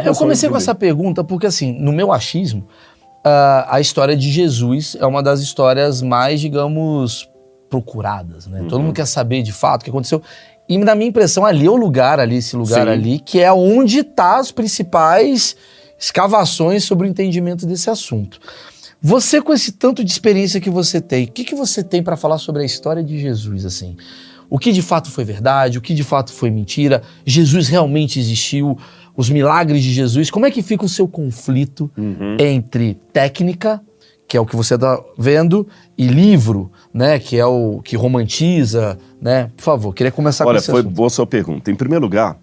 Eu comecei com essa pergunta porque, assim, no meu achismo, a história de Jesus é uma das histórias mais, digamos, procuradas, né? Todo mundo quer saber de fato o que aconteceu. E na minha impressão, ali é o lugar ali, esse lugar Sim. ali, que é onde tá as principais escavações sobre o entendimento desse assunto. Você, com esse tanto de experiência que você tem, o que você tem para falar sobre a história de Jesus, assim? O que de fato foi verdade, o que de fato foi mentira? Jesus realmente existiu? Os milagres de Jesus? Como é que fica o seu conflito entre técnica, que é o que você está vendo, e livro, né, que é o que romantiza, né? Por favor, queria começar com esse assunto. Olha, foi boa sua pergunta. Em primeiro lugar,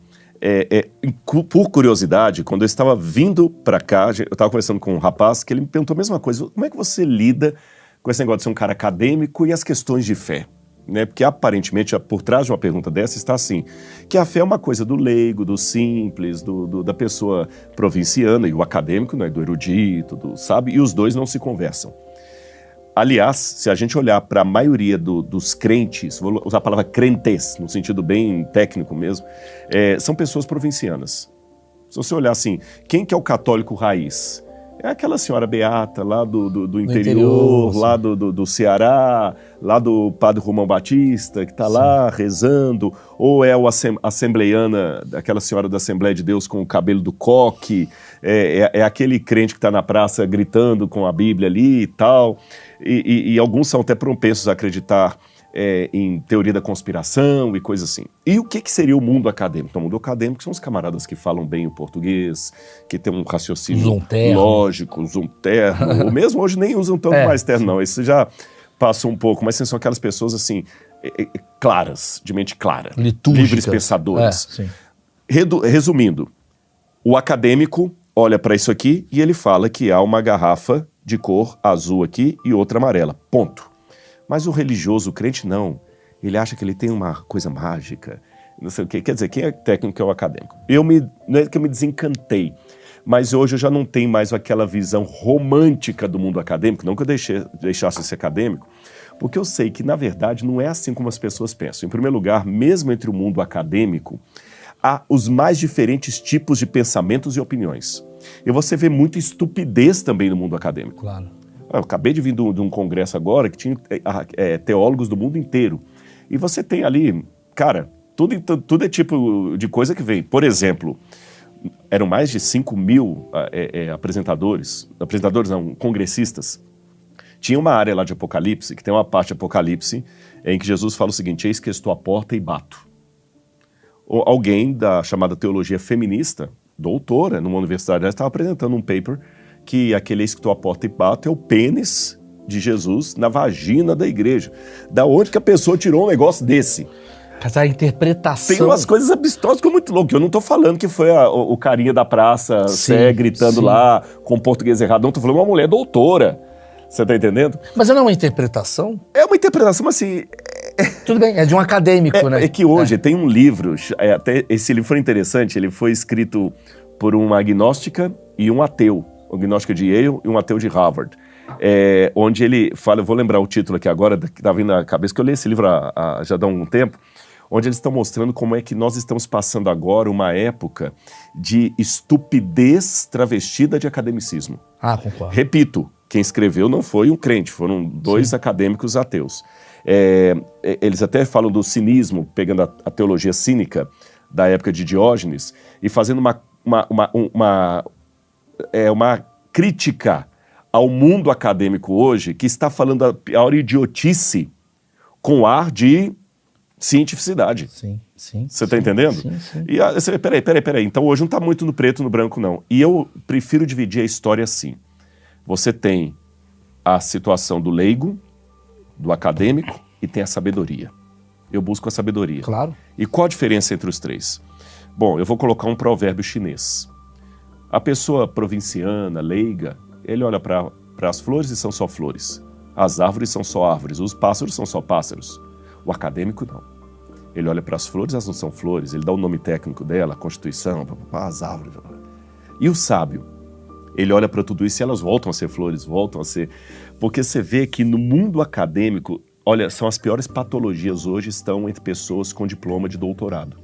por curiosidade, quando eu estava vindo para cá, eu estava conversando com um rapaz que ele me perguntou a mesma coisa. Como é que você lida com esse negócio de ser um cara acadêmico e as questões de fé? Né? Porque aparentemente, por trás de uma pergunta dessa, está assim, que a fé é uma coisa do leigo, do simples, da pessoa provinciana, e o acadêmico, né, do erudito, sabe? E os dois não se conversam. Aliás, se a gente olhar para a maioria dos crentes, vou usar a palavra crentes, no sentido bem técnico mesmo, são pessoas provincianas. Se você olhar assim, quem que é o católico raiz? É aquela senhora beata lá do interior, lá do Ceará, lá do Padre Romão Batista, que está lá rezando, ou é o assembleiana, aquela senhora da Assembleia de Deus com o cabelo do coque, é aquele crente que está na praça gritando com a Bíblia ali e tal, e alguns são até propensos a acreditar em teoria da conspiração e coisas assim. E o que seria o mundo acadêmico? Então, o mundo acadêmico são os camaradas que falam bem o português, que tem um raciocínio lógico, usam terno, ou mesmo hoje nem usam tanto mais terno, não. Isso já passou um pouco, mas são aquelas pessoas assim, claras, de mente clara, livres pensadores. Resumindo, o acadêmico olha para isso aqui e ele fala que há uma garrafa de cor azul aqui e outra amarela, ponto. Mas o religioso, o crente, não. Ele acha que ele tem uma coisa mágica, não sei o quê. Quer dizer, quem é técnico é o acadêmico. Não é que eu me desencantei, mas hoje eu já não tenho mais aquela visão romântica do mundo acadêmico, não que eu deixasse de ser acadêmico, porque eu sei que, na verdade, não é assim como as pessoas pensam. Em primeiro lugar, mesmo entre o mundo acadêmico, há os mais diferentes tipos de pensamentos e opiniões. E você vê muita estupidez também no mundo acadêmico. Claro. Eu acabei de vir de um congresso agora que tinha teólogos do mundo inteiro. E você tem ali, cara, tudo é tipo de coisa que vem. Por exemplo, eram mais de 5.000 apresentadores não, congressistas. Tinha uma área lá de Apocalipse, que tem uma parte de Apocalipse, em que Jesus fala o seguinte: eis que estou à porta e bato. Ou alguém da chamada teologia feminista, doutora, numa universidade, estava apresentando um paper que aquele eis que estou à porta e bato é o pênis de Jesus na vagina da igreja. Da onde que a pessoa tirou um negócio desse? Essa interpretação... Tem umas coisas abstrusas que é muito louco. Eu não estou falando que foi o carinha da praça gritando lá com o português errado. Não, estou falando uma mulher doutora. Você está entendendo? Mas não é uma interpretação? É uma interpretação, mas assim... Tudo bem, é de um acadêmico, né? É que hoje tem um livro, até esse livro foi interessante, ele foi escrito por uma agnóstica e um ateu. Um agnóstico de Yale e um ateu de Harvard, onde ele fala, eu vou lembrar o título aqui agora, que está vindo na cabeça, que eu li esse livro já há um tempo, onde eles estão mostrando como é que nós estamos passando agora uma época de estupidez travestida de academicismo. Ah, concordo. Repito, quem escreveu não foi um crente, foram dois acadêmicos ateus. Eles até falam do cinismo, pegando a teologia cínica da época de Diógenes e fazendo uma crítica ao mundo acadêmico hoje, que está falando a pior idiotice com ar de cientificidade. Sim. Você está entendendo? Sim. E peraí. Então hoje não está muito no preto e no branco, não. E eu prefiro dividir a história assim. Você tem a situação do leigo, do acadêmico, e tem a sabedoria. Eu busco a sabedoria. Claro. E qual a diferença entre os três? Bom, eu vou colocar um provérbio chinês. A pessoa provinciana, leiga, ele olha para as flores e são só flores. As árvores são só árvores. Os pássaros são só pássaros. O acadêmico não. Ele olha para as flores, elas não são flores. Ele dá o nome técnico dela, a constituição, as árvores. E o sábio? Ele olha para tudo isso e elas voltam a ser flores, voltam a ser... Porque você vê que no mundo acadêmico, olha, são as piores patologias hoje estão entre pessoas com diploma de doutorado.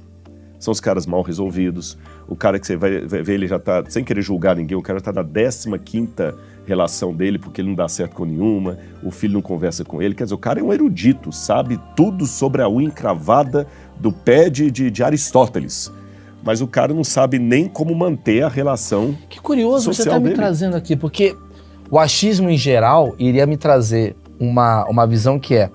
são os caras mal resolvidos, o cara que você vai ver, ele já tá, sem querer julgar ninguém, o cara tá na 15ª relação dele, porque ele não dá certo com nenhuma, o filho não conversa com ele, quer dizer, o cara é um erudito, sabe tudo sobre a unha encravada do pé de Aristóteles, mas o cara não sabe nem como manter a relação. Que curioso você social está me dele. trazendo aqui, porque o achismo em geral iria me trazer uma visão que é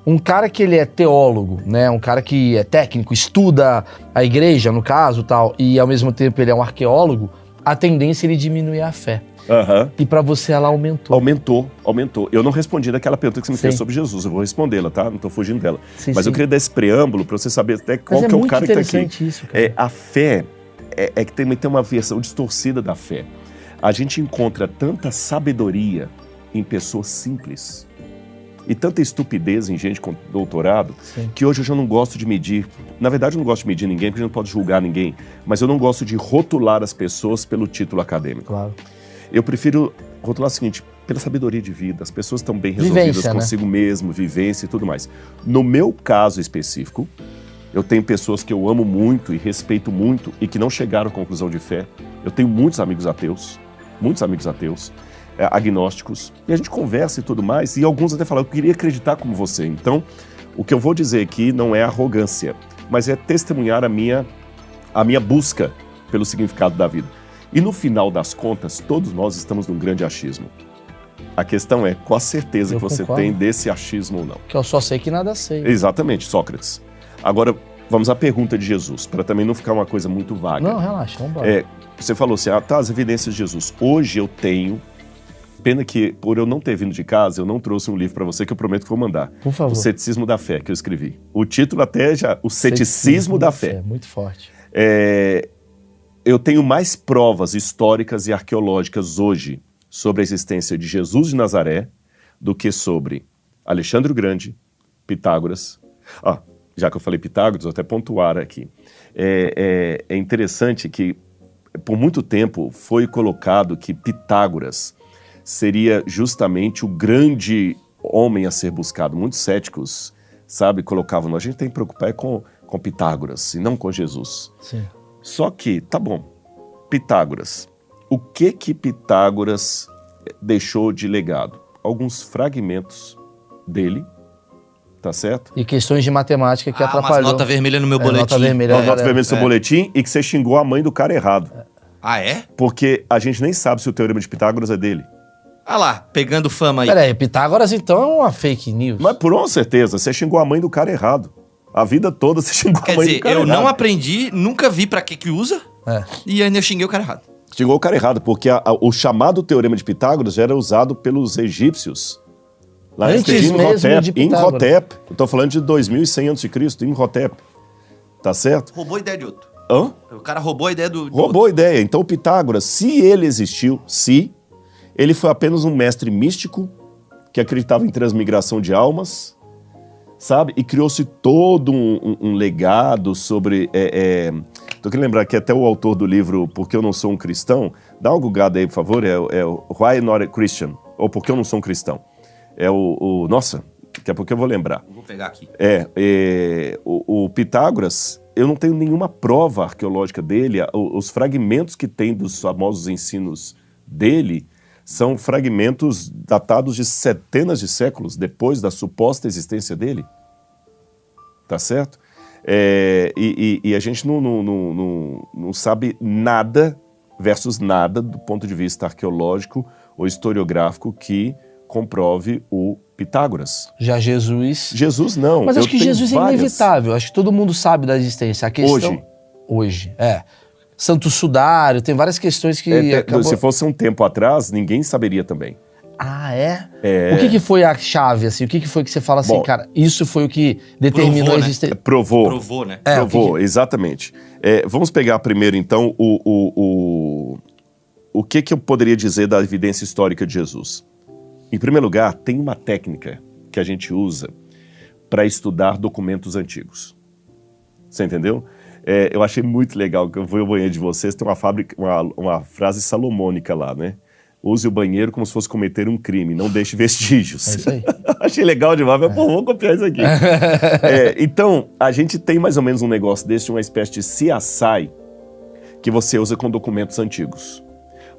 um cara que ele é teólogo, né? Um cara que é técnico, estuda a igreja, no caso, tal, e ao mesmo tempo ele é um arqueólogo, a tendência é ele diminuir a fé. Aham. E para você ela aumentou. Aumentou. Eu não respondi daquela pergunta que você me fez Sim. sobre Jesus, eu vou respondê-la, tá? Não tô fugindo dela. Sim, Mas sim. eu queria dar esse preâmbulo para você saber até qual Mas que é o muito cara que tá aqui. interessante isso, cara. A fé é que também tem uma versão distorcida da fé. A gente encontra tanta sabedoria em pessoas simples e tanta estupidez em gente com doutorado, Sim. que hoje eu já não gosto de medir. Na verdade, eu não gosto de medir ninguém, porque a gente não pode julgar ninguém. Mas eu não gosto de rotular as pessoas pelo título acadêmico. Claro. Eu prefiro rotular o seguinte, pela sabedoria de vida. As pessoas estão bem resolvidas Vivência, né? consigo mesmo, vivência e tudo mais. No meu caso específico, eu tenho pessoas que eu amo muito e respeito muito e que não chegaram à conclusão de fé. Eu tenho muitos amigos ateus, agnósticos, e a gente conversa e tudo mais, e alguns até falam, eu queria acreditar como você. Então, o que eu vou dizer aqui não é arrogância, mas é testemunhar a minha busca pelo significado da vida. E no final das contas, todos nós estamos num grande achismo. A questão é, qual a certeza Eu que você concordo. tem desse achismo ou não? Que eu só sei que nada sei. Exatamente, Sócrates. Agora, vamos à pergunta de Jesus, para também não ficar uma coisa muito vaga. Não, relaxa, vamos embora. Você falou assim, as evidências de Jesus. Hoje eu tenho, pena que por eu não ter vindo de casa, eu não trouxe um livro para você que eu prometo que vou mandar. Por favor. O Ceticismo da Fé, que eu escrevi. O título até já, o Ceticismo da Fé. Muito forte. Eu tenho mais provas históricas e arqueológicas hoje sobre a existência de Jesus de Nazaré do que sobre Alexandre o Grande, Pitágoras. Já que eu falei Pitágoras, vou até pontuar aqui. É interessante que, por muito tempo, foi colocado que Pitágoras seria justamente o grande homem a ser buscado. Muitos céticos, sabe, colocavam, a gente tem que preocupar com Pitágoras e não com Jesus. Sim. Só que, tá bom, Pitágoras. O que Pitágoras deixou de legado? Alguns fragmentos dele, tá certo? E questões de matemática que Umas atrapalhou. nota vermelha no meu boletim. Nota vermelha. Nota vermelha no seu boletim e que você xingou a mãe do cara errado. Ah, é? Porque a gente nem sabe se o teorema de Pitágoras é dele. Ah lá, pegando fama aí. Peraí, Pitágoras então é uma fake news. Mas por uma certeza, você xingou a mãe do cara errado. A vida toda você xingou Quer a mãe dizer, do cara eu errado. não aprendi, nunca vi pra que usa, e ainda eu xinguei o cara errado. Xingou o cara errado, porque o chamado teorema de Pitágoras já era usado pelos egípcios. Lá Antes em mesmo de Pitágoras. Imhotep. Eu tô falando de 2100 a.C., Imhotep. Tá certo? Roubou a ideia de outro. Hã? O cara roubou a ideia do Roubou a ideia. Então, Pitágoras, se ele existiu, ele foi apenas um mestre místico que acreditava em transmigração de almas, sabe? E criou-se todo um legado sobre... Tô querendo lembrar que até o autor do livro Porque Eu Não Sou um Cristão, dá uma googada aí, por favor, é o Why Not a Christian, ou Porque Eu Não Sou um Cristão. Nossa, daqui a pouco eu vou lembrar. Vou pegar aqui. O Pitágoras, eu não tenho nenhuma prova arqueológica dele. Os fragmentos que tem dos famosos ensinos dele são fragmentos datados de centenas de séculos depois da suposta existência dele. Tá certo? E a gente não sabe nada versus nada do ponto de vista arqueológico ou historiográfico que comprove o Pitágoras. Já Jesus... Jesus não. Mas acho que tenho Jesus é inevitável. Acho que todo mundo sabe da existência. A questão... Hoje. Santo Sudário, tem várias questões que... Se fosse um tempo atrás, ninguém saberia também. Ah, é? O que foi a chave, assim? O que foi que você fala assim, Bom, cara, isso foi o que determinou a existência? Provou. Provou, né? Provou, exatamente. Vamos pegar primeiro, então, o que eu poderia dizer da evidência histórica de Jesus. Em primeiro lugar, tem uma técnica que a gente usa para estudar documentos antigos. Você entendeu? Eu achei muito legal, que eu vou ao banheiro de vocês, tem uma frase salomônica lá, né? use o banheiro como se fosse cometer um crime, não deixe vestígios. É isso aí. Achei legal demais, mas pô, vamos copiar isso aqui. Então, a gente tem mais ou menos um negócio desse, uma espécie de CSI, que você usa com documentos antigos.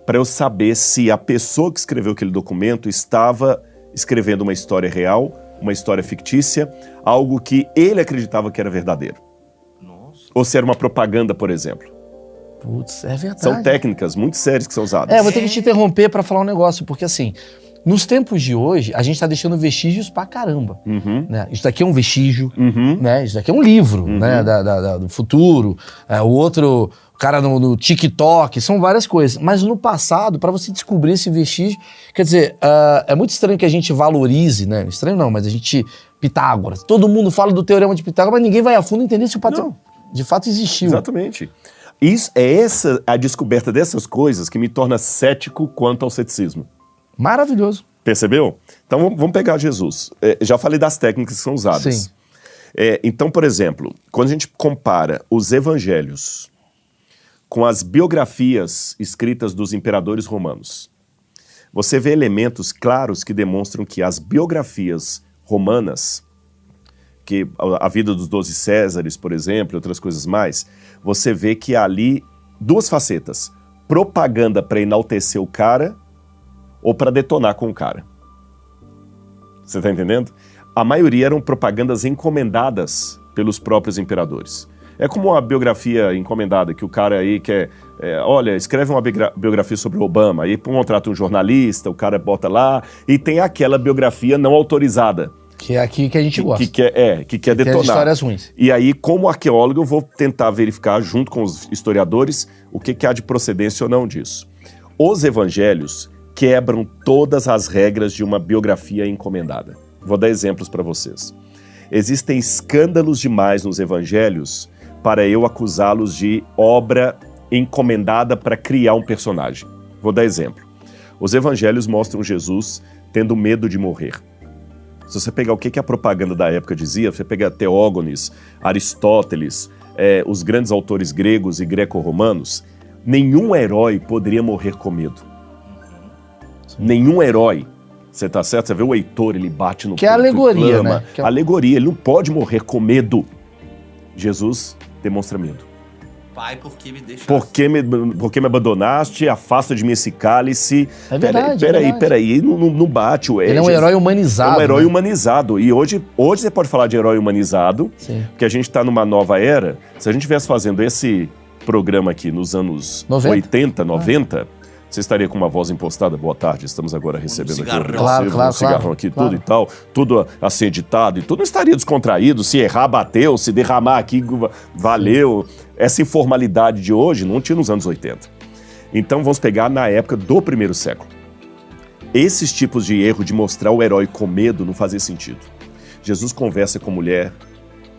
Para eu saber se a pessoa que escreveu aquele documento estava escrevendo uma história real, uma história fictícia, algo que ele acreditava que era verdadeiro. Nossa. Ou se era uma propaganda, por exemplo. Putz, é verdade. São técnicas muito sérias que são usadas. Vou ter que te interromper pra falar um negócio, porque assim, nos tempos de hoje, a gente tá deixando vestígios pra caramba. Né? Isso daqui é um vestígio, né? Isso daqui é um livro, né? Do futuro. O outro, o cara no TikTok, são várias coisas. Mas no passado, pra você descobrir esse vestígio, quer dizer, é muito estranho que a gente valorize, né? Estranho não, mas a gente... Pitágoras. Todo mundo fala do teorema de Pitágoras, mas ninguém vai a fundo entender se o patrão de fato existiu. Exatamente. Isso, a descoberta dessas coisas que me torna cético quanto ao ceticismo. Maravilhoso. Percebeu? Então vamos pegar Jesus. Já falei das técnicas que são usadas. Sim. Então, por exemplo, quando a gente compara os evangelhos com as biografias escritas dos imperadores romanos, você vê elementos claros que demonstram que as biografias romanas, que a vida dos 12 Césares, por exemplo, e outras coisas mais, você vê que há ali duas facetas. Propaganda para enaltecer o cara ou para detonar com o cara. Você está entendendo? A maioria eram propagandas encomendadas pelos próprios imperadores. É como uma biografia encomendada, que o cara aí quer... olha, escreve uma biografia sobre o Obama, aí contrata um jornalista, o cara bota lá, e tem aquela biografia não autorizada. Que é aqui que a gente gosta. Que quer detonar. Histórias ruins. E aí, como arqueólogo, eu vou tentar verificar, junto com os historiadores, o que há de procedência ou não disso. Os evangelhos quebram todas as regras de uma biografia encomendada. Vou dar exemplos para vocês. Existem escândalos demais nos evangelhos para eu acusá-los de obra encomendada para criar um personagem. Vou dar exemplo. Os evangelhos mostram Jesus tendo medo de morrer. Se você pegar o que a propaganda da época dizia, você pega Teógenes, Aristóteles, os grandes autores gregos e greco-romanos, nenhum herói poderia morrer com medo. Nenhum herói. Você tá certo? Você vê o Heitor, ele bate no peito, é alegoria, clama, né? Alegoria, ele não pode morrer com medo. Jesus demonstra medo. Pai, por que me deixaste? Por que me abandonaste? Afasta de mim esse cálice. É verdade. Peraí, não bate. Ele é um herói humanizado. É um herói humanizado. E hoje você pode falar de herói humanizado, porque a gente está numa nova era. Se a gente estivesse fazendo esse programa aqui nos anos 80, 90, você estaria com uma voz impostada. Boa tarde, estamos agora recebendo aqui um cigarrão aqui, tudo e tal, tudo assim editado e tudo. Não estaria descontraído, se errar, bateu, se derramar aqui, valeu. Essa informalidade de hoje não tinha nos anos 80. Então vamos pegar na época do primeiro século. Esses tipos de erro de mostrar o herói com medo não fazia sentido. Jesus conversa com mulher,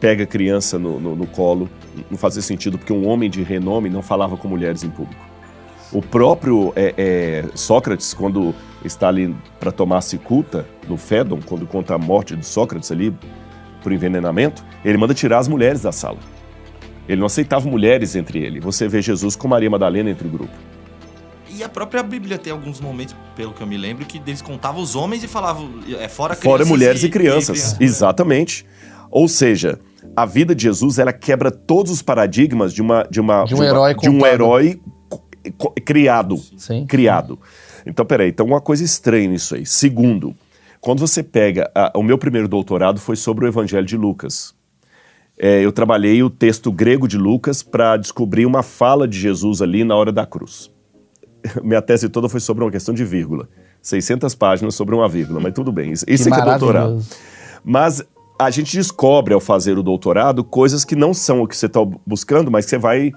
pega a criança no colo, não fazia sentido porque um homem de renome não falava com mulheres em público. O próprio Sócrates, quando está ali para tomar cicuta no Fédon, quando conta a morte de Sócrates ali por envenenamento, ele manda tirar as mulheres da sala. Ele não aceitava mulheres entre ele. Você vê Jesus com Maria Madalena entre o grupo. E a própria Bíblia tem alguns momentos, pelo que eu me lembro, que eles contavam os homens e falavam fora crianças. Fora mulheres e crianças. Exatamente. Ou seja, a vida de Jesus, ela quebra todos os paradigmas de um herói criado. Sim. Criado. Então, peraí, então uma coisa estranha nisso aí. Segundo, quando você pega... o meu primeiro doutorado foi sobre o Evangelho de Lucas. Eu trabalhei o texto grego de Lucas para descobrir uma fala de Jesus ali na hora da cruz. Minha tese toda foi sobre uma questão de vírgula. 600 páginas sobre uma vírgula, mas tudo bem. Isso é doutorado. Mas a gente descobre, ao fazer o doutorado, coisas que não são o que você está buscando, mas que você vai...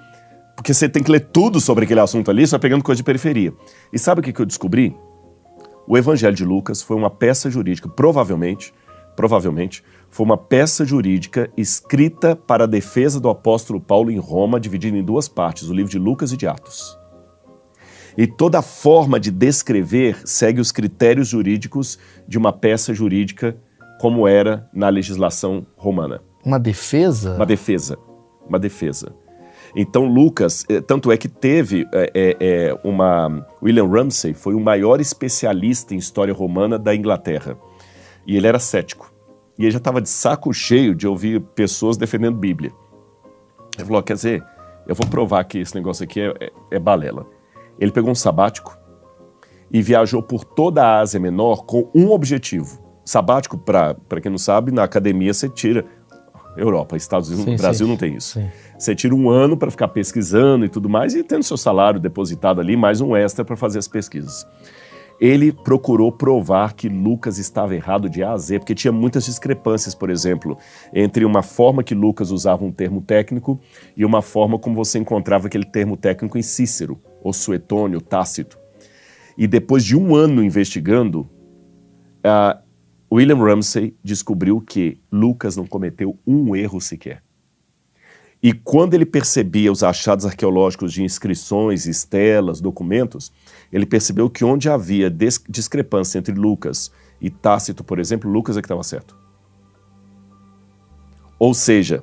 Porque você tem que ler tudo sobre aquele assunto ali, só pegando coisa de periferia. E sabe o que eu descobri? O Evangelho de Lucas foi uma peça jurídica, provavelmente, foi uma peça jurídica escrita para a defesa do apóstolo Paulo em Roma, dividida em duas partes, o livro de Lucas e de Atos. E toda a forma de descrever segue os critérios jurídicos de uma peça jurídica como era na legislação romana. Uma defesa? Uma defesa. Então Lucas, tanto é que teve William Ramsay foi o maior especialista em história romana da Inglaterra. E ele era cético. E ele já estava de saco cheio de ouvir pessoas defendendo Bíblia. Ele falou, quer dizer, eu vou provar que esse negócio aqui é balela. Ele pegou um sabático e viajou por toda a Ásia Menor com um objetivo. Sabático, para quem não sabe, na academia você tira... Europa, Estados Unidos, Brasil não tem isso. Sim. Você tira um ano para ficar pesquisando e tudo mais e tendo seu salário depositado ali, mais um extra para fazer as pesquisas. Ele procurou provar que Lucas estava errado de A a Z, porque tinha muitas discrepâncias, por exemplo, entre uma forma que Lucas usava um termo técnico e uma forma como você encontrava aquele termo técnico em Cícero, ou Suetônio, Tácito. E depois de um ano investigando, William Ramsay descobriu que Lucas não cometeu um erro sequer. E quando ele percebia os achados arqueológicos de inscrições, estelas, documentos, ele percebeu que onde havia discrepância entre Lucas e Tácito, por exemplo, Lucas é que estava certo. Ou seja,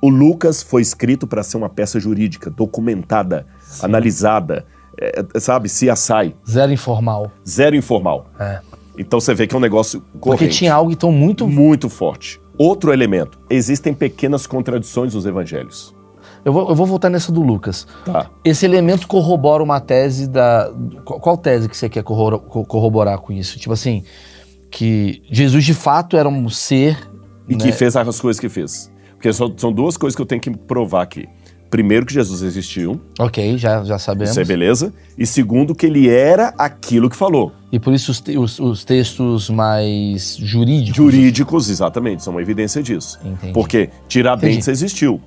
o Lucas foi escrito para ser uma peça jurídica, documentada, sim, analisada, sabe, CSI. Zero informal. Zero informal. Então você vê que é um negócio corrente. Porque tinha algo então muito forte. Outro elemento, existem pequenas contradições nos evangelhos. Eu vou voltar nessa do Lucas. Tá. Esse elemento corrobora uma tese da... Qual tese que você quer corroborar com isso? Tipo assim, que Jesus de fato era um ser... E que fez as coisas que fez. Porque são duas coisas que eu tenho que provar aqui. Primeiro, que Jesus existiu. Ok, já sabemos. Isso é beleza. E segundo, que ele era aquilo que falou. E por isso os textos mais jurídicos... Jurídicos, exatamente, são uma evidência disso. Entendi. Porque Tiradentes existiu.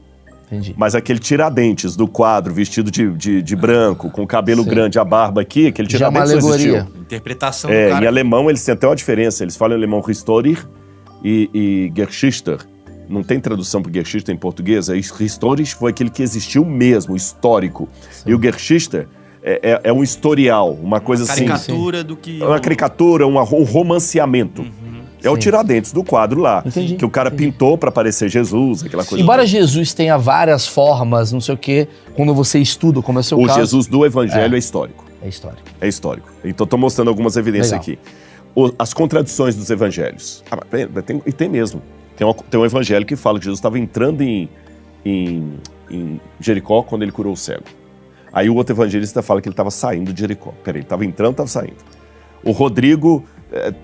Entendi. Mas aquele Tiradentes do quadro, vestido de branco, com o cabelo grande, a barba aqui, aquele Tiradentes não existiu. Interpretação do cara. Em alemão eles têm até uma diferença. Eles falam em alemão Historier e Geschichte. Não tem tradução para Geschichte em português. Historisch foi aquele que existiu mesmo, histórico. Sim. E o Geschichte é um historial, uma coisa assim... Caricatura do que... Uma caricatura, um romanceamento. É o Tiradentes do quadro lá. Entendi. Que o cara pintou para parecer Jesus, aquela coisa. Embora Jesus tenha várias formas, não sei o quê, quando você estuda, como é o seu caso... O Jesus do Evangelho é histórico. É histórico. É histórico. Então estou mostrando algumas evidências aqui. As contradições dos evangelhos. E tem mesmo. Tem um evangelho que fala que Jesus estava entrando em Jericó quando ele curou o cego. Aí o outro evangelista fala que ele estava saindo de Jericó. Peraí, ele estava entrando, estava saindo. O Rodrigo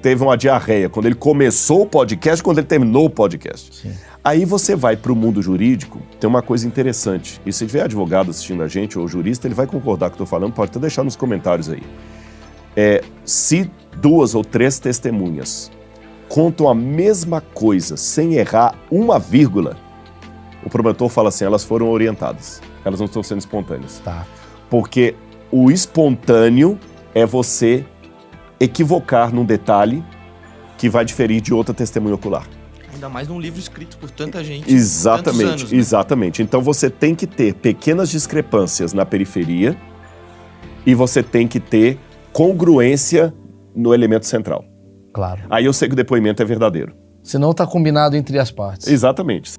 teve uma diarreia quando ele começou o podcast, quando ele terminou o podcast. Sim. Aí você vai para o mundo jurídico, tem uma coisa interessante. E se tiver advogado assistindo a gente, ou jurista, ele vai concordar com o que eu estou falando, pode até deixar nos comentários aí. Se 2 ou 3 testemunhas contam a mesma coisa, sem errar uma vírgula, o promotor fala assim, elas foram orientadas. Elas não estão sendo espontâneas. Tá. Porque o espontâneo é você equivocar num detalhe que vai diferir de outra testemunha ocular. Ainda mais num livro escrito por tanta gente. Exatamente, tantos anos, né? Exatamente. Então você tem que ter pequenas discrepâncias na periferia e você tem que ter congruência no elemento central. Claro. Aí eu sei que o depoimento é verdadeiro. Senão tá combinado entre as partes. Exatamente.